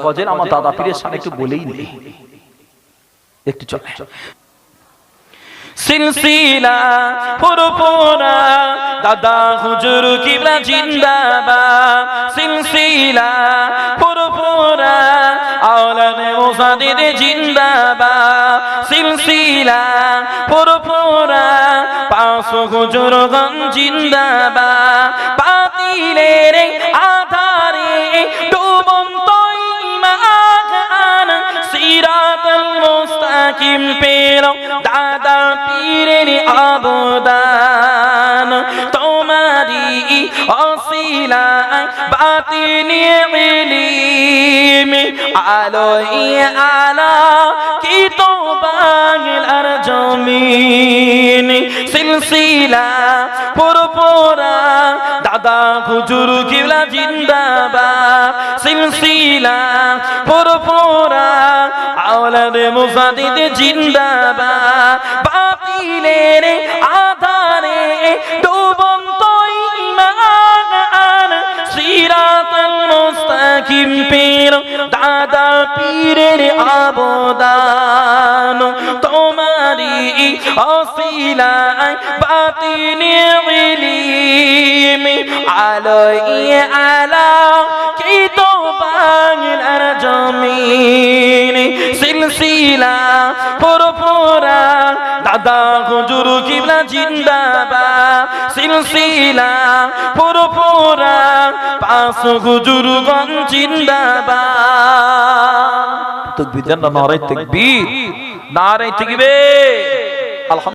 গজল আমার দাদা পীরের সামনে একটু বলেই নেই, একটু চলে। সিলসিলা পুরপুরা দাদা হুজুর কিবলা জিন্দাবাদ, সিলসিলা পুরপুরা আওলাদে মুসাদ্দিদ জিন্দাবাদ, সিলসিলা পুরপুরা পাঁচ হুজুরগণ জিন্দাবাদ। বাতিলের আধারে ডুবন্ত ঈমান সিরাতাল মুস্তাকিম পেল দাদা পীরের অবদান। তোমারি ওসিলায় বাতিনি ইলম আলোয় আলা কি তো বাংলার জমিন। সিলসিলা পুরপুরা দাদা হুজুর কিবলা জিন্দাবাদ, সিলসিলা পুরপুরা আওলাদে মুসাদ্দিদ জিন্দাবাদ। বাতিলের আধারে ডুবন্ত ঈমান সিরাতাল মুস্তাকিম পেল দাদা পীরের অবদান। তোমারি ওসিলায় বাতিনি ইলম আলোয় আলা কি তো বাংলার জমিন। সিলসিলা পুরপুরা দাদা হুজুর কিবলা জিন্দাবাদ, সিলসিলা পুরপুরা পাঁচ হুজুরগণ জিন্দাবাদ। তাকবীর, নারে তাকবীর, নারে তাকবীর। আলহামদুলিল্লাহ।